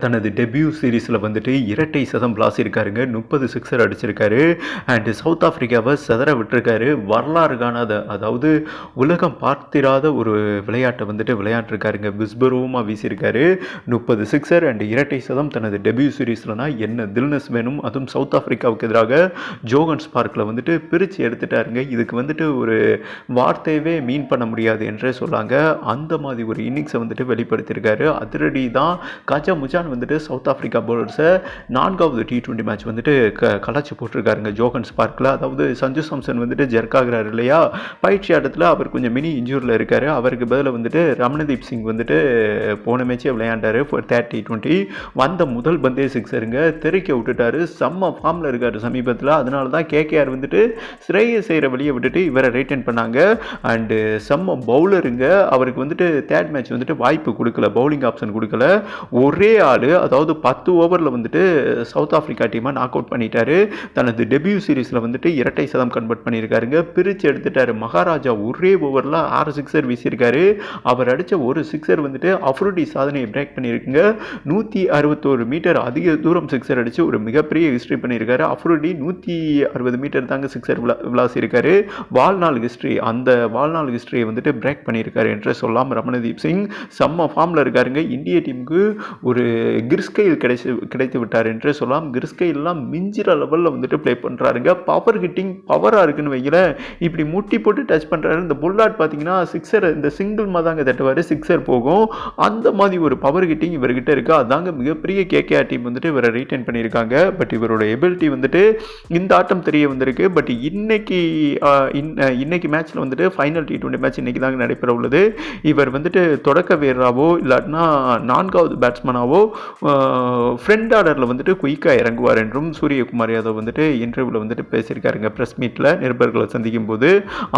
தனது டெபியூ சீரீஸில் வந்துட்டு இரட்டை சதம் விளாசியிருக்காருங்க. 30 சிக்ஸர் அடிச்சிருக்காரு. அண்டு சவுத் ஆஃப்ரிக்காவை செதற விட்டுருக்காரு. வரலாறு காணாத, அதாவது உலகம் பார்த்திராத ஒரு விளையாட்டை வந்துட்டு விளையாண்டுருக்காருங்க. விஸ்வரூபமாக வீசியிருக்காரு. 30 சிக்ஸர் அண்டு இரட்டை சதம் தனது டெபியூ சீரீஸ்லனா என்ன தில்னஸ் வேணும். அதுவும் சவுத் ஆஃப்ரிக்காவுக்கு எதிராக ஜோகன்ஸ் பார்க்கில் வந்துட்டு பிரித்து எடுத்துட்டாருங்க. இதுக்கு வந்துட்டு ஒரு வார்த்தையவே மீன் பண்ண முடியாது என்றே சொல்லாங்க. அந்த மாதிரி ஒரு இன்னிங்ஸை வந்துட்டு வெளிப்படுத்தியிருக்காரு. அதிரடி தான். காஜா முஜான் வந்துட்டு சவுத் ஆஃப்ரிக்கா பவுலர்ஸை 4வது T20 மேட்ச் வந்துட்டு கலாச்சி போட்டிருக்காருங்க ஜோகன்ஸ் பார்க்கில். அதாவது சஞ்சு சாம்சன் வந்துட்டு ஜெர்க் ஆகிறாரு இல்லையா, பயிற்சி ஆட்டத்தில் அவர் கொஞ்சம் மினி இன்ஜூரில் இருக்கார். அவருக்கு பதில் வந்துட்டு ரமணதீப் சிங் வந்துட்டு போன மேட்சே விளையாண்டார். 30 வந்த முதல் பந்தே சிக்ஸருங்க, தெறிக்க விட்டுட்டாரு. செம்ம ஃபார்மில் இருக்கார் சமீபத்தில். அதனால தான் கேகேஆர் வந்துட்டு ஸ்ரேயை செய்கிற வழியை விட்டுட்டு இவரை ரைட்டன் பண்ணாங்க. அண்டு செம்ம பவுலருங்க. அவருக்கு வந்துட்டு தேர்ட் மேட்ச் வந்துட்டு வாய்ப்பு கொடுக்கல, பவுலிங் ஆப்ஷன் கொடுக்கல. ஒரே அதாவது 10 ஓவரில் வந்துட்டு சவுத் ஆஃப்ரிக்கா டீமை நாக் அவுட் பண்ணிட்டாரு. தனது டெபியூ சீரீஸில் வந்துட்டு இரட்டை சதம் கன்வெர்ட் பண்ணியிருக்காருங்க. பிரித்து எடுத்துட்டாரு. மகாராஜா ஒரே ஓவரில் 6 சிக்ஸர் வீசியிருக்காரு. அவர் அடித்த ஒரு சிக்ஸர் வந்துட்டு அஃப்ரிடி சாதனையை பிரேக் பண்ணியிருக்குங்க. 161 மீட்டர் அதிக தூரம் சிக்ஸர் அடித்து ஒரு மிகப்பெரிய ஹிஸ்ட்ரி பண்ணியிருக்காரு. அஃப்ரிடி 160 மீட்டர் தாங்க சிக்ஸர் விளாசியிருக்காரு. வாழ்நாள் ஹிஸ்ட்ரி, அந்த வாழ்நாள் ஹிஸ்ட்ரியை வந்துட்டு பிரேக் பண்ணியிருக்காரு என்று சொல்லலாம். ரமணதீப் சிங் செம்ம ஃபார்மில் இருக்காருங்க. இந்திய டீமுக்கு ஒரு கிறிஸ்கைல் கிடைத்து விட்டார் என்றே சொல்லலாம். கிறிஸ்கைல்லாம் மிஞ்சிற லெவலில் வந்துட்டு ப்ளே பண்ணுறாருங்க. பவர் ஹிட்டிங் பவராக இருக்குன்னு வைக்கல. இப்படி முட்டி போட்டு டச் பண்ணுறாரு. இந்த புல்லாட் பார்த்தீங்கன்னா சிக்ஸர் இந்த சிங்கிள் தாங்க தட்டுவார், சிக்ஸர் போகும். அந்த மாதிரி ஒரு பவர் ஹிட்டிங் இவர்கிட்ட இருக்குது. அதாங்க மிகப்பெரிய கேகேஆர் டீம் வந்துட்டு இவரை ரீட்டைன் பண்ணியிருக்காங்க. பட் இவரோட எபிலிட்டி வந்துட்டு இந்த ஆட்டம் தெரிய வந்திருக்கு. பட் இன்னைக்கு மேட்ச்சில் வந்துட்டு ஃபைனல் T20 மேட்ச் இன்னைக்கு தாங்க நடைபெற உள்ளது. இவர் வந்துட்டு தொடக்க வீரராகவோ இல்லாட்டினா 4வது பேட்ஸ்மேனாவோ ஃப்ரெண்ட் ஆர்டரில் வந்துட்டு குயிக்காக இறங்குவார் என்றும் சூரியகுமார் யாதவ் வந்துட்டு இன்டர்வியூவில் வந்துட்டு பேசியிருக்காருங்க. ப்ரெஸ் மீட்டில் நிருபர்களை சந்திக்கும் போது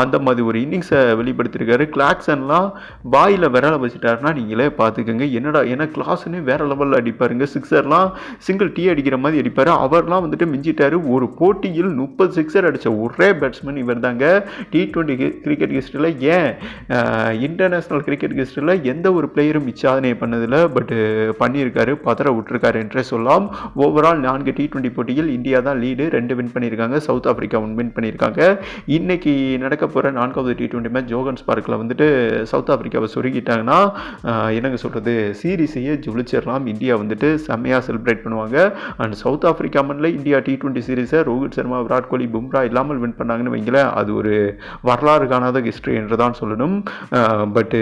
அந்த மாதிரி ஒரு இன்னிங்ஸை வெளிப்படுத்தியிருக்காரு. கிளாக்ஸன்லாம் வாயில் விரலை வச்சுட்டாருன்னா நீங்களே பார்த்துக்கோங்க. என்னடா ஏன்னா கிளாஸ்ன்னு வேற லெவலில் அடிப்பாருங்க. சிக்ஸர்லாம் சிங்கிள் டீ அடிக்கிற மாதிரி அடிப்பார். அவர்லாம் வந்துட்டு மிஞ்சிட்டாரு. ஒரு போட்டியில் 30 சிக்ஸர் அடித்த ஒரே பேட்ஸ்மேன் இவர் தாங்க. T20 கிரிக்கெட் ஹிஸ்டரியில், ஏன் இன்டர்நேஷ்னல் கிரிக்கெட் ஹிஸ்டரியில் எந்த ஒரு பிளேயரும் இச்சாதனை பண்ணதில்லை. பட் பண்ணியிருக்காரு, பதற விட்டுருக்காரு என்றே சொல்லலாம். ஓவரால் 4 T20 போட்டியில் இந்தியா தான் லீடு. 2 வின் பண்ணியிருக்காங்க. சவுத் ஆஃப்ரிக்கா 1 வின் பண்ணியிருக்காங்க. இன்னைக்கு நடக்க போகிற 4வது T20 மேட்ச் ஜோகன்ஸ் பார்க்கில் வந்துட்டு சவுத் ஆஃப்ரிக்காவை சொருகிட்டாங்கன்னா என்னங்க சொல்கிறது, சீரீஸையே ஜொலிச்சிடலாம். இந்தியா வந்துட்டு செம்மையாக செலிப்ரேட் பண்ணுவாங்க. அண்ட் சவுத் ஆஃப்ரிக்கா மண்ணில் இந்தியா T20 சீரீஸை ரோஹித் சர்மா, விராட் கோலி, பும்ரா இல்லாமல் வின் பண்ணாங்கன்னு வைங்களேன், அது ஒரு வரலாறு காணாத ஹிஸ்ட்ரி என்று தான் சொல்லணும். பட்டு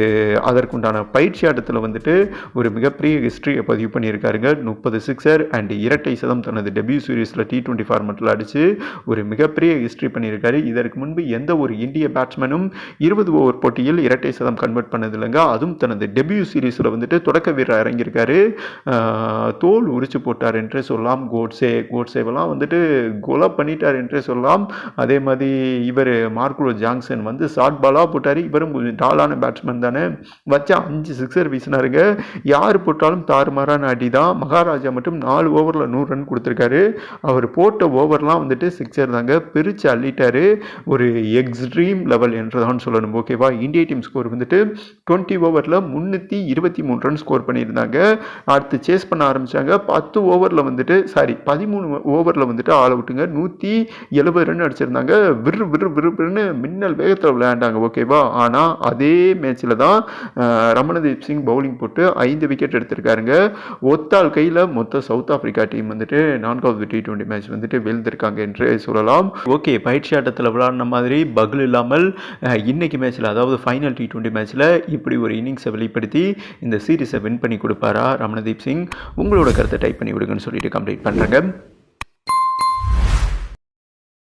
அதற்குண்டான பயிற்சி ஆட்டத்தில் வந்துட்டு ஒரு மிகப்பெரிய ஹிஸ்ட்ரியை பதிவு பண்ணியிருக்காருங்க. 30 சிக்ஸர் அண்ட் இரட்டை சதம் தனது டெபியூ சீரீஸில் T20 ஃபார்மெட்டில் அடித்து ஒரு மிகப்பெரிய ஹிஸ்ட்ரி பண்ணியிருக்காரு. இதற்கு முன்பு எந்த ஒரு இந்திய பேட்ஸ்மேனும் 20 ஓவர் போட்டியில் இரட்டை சதம் கன்வெர்ட் பண்ணதில்லைங்க. அதுவும் தனது டெபியூ சீரீஸில் வந்துட்டு தொடக்க வீரர் இறங்கியிருக்காரு. தோல் உரிச்சு போட்டார் என்றே சொல்லலாம். கோட்ஸேவெல்லாம் வந்துட்டு கொலை பண்ணிட்டார் என்றே சொல்லலாம். அதே மாதிரி இவர் மார்க்ரோ ஜாங்சன் வந்து ஷார்ட் பாலாக போட்டார். இவரும் கொஞ்சம் டாலான பேட்ஸ்மேன் தானே, வச்சா 5 சிக்ஸர் வீசினாருங்க. யார் போட்டாலும் தாறுமாறான அடி தான். மகாராஜா மட்டும் 4 ஓவரில் 100 ரன் கொடுத்துருக்காரு. அவர் போட்ட ஓவர்லாம் வந்துட்டு சிக்ஸர் தாங்க, பிரித்து அள்ளிட்டாரு. ஒரு எக்ஸ்ட்ரீம் லெவல் என்று தான் சொல்லணும். ஓகேவா, இந்திய டீம் ஸ்கோர் வந்துட்டு 20 ஓவரில் 323 ரன் ஸ்கோர் பண்ணியிருந்தாங்க. அடுத்து சேஸ் பண்ண ஆரம்பித்தாங்க. 10 ஓவரில் வந்துட்டு 13 ஓவரில் வந்துட்டு ஆல் அவுட்டுங்க. 170 ரன் அடிச்சிருந்தாங்க. விறுன்னு மின்னல் வேகத்தில் விளையாண்டாங்க. ஓகேவா, ஆனால் அதே மேட்ச்சில் தான் ரமணதீப் சிங் பவுலிங் போட்டு 5 விக்கெட் எடுத்திருக்காருங்க. ஒத்தாள் கையில் மொத்த சவுத் ஆஃப்ரிக்கா டீம் வந்துட்டு 4வது T20 மேட்ச் வந்துட்டு வெல்ந்திருக்காங்க என்று சொல்லலாம். ஓகே, பயிற்சி ஆட்டத்தில் விளையாடின மாதிரி பகுல் இல்லாமல் இன்னைக்கு மேட்ச்சில், அதாவது ஃபைனல் T20 மேட்ச்சில் இப்படி ஒரு இன்னிங்ஸை வெளிப்படுத்தி இந்த சீரீஸை வின் பண்ணி கொடுப்பாரா ரமணதீப் சிங்? உங்களோட கருத்தை டைப் பண்ணி விடுங்கன்னு சொல்லிட்டு கம்ப்ளீட் பண்ணுறேங்க.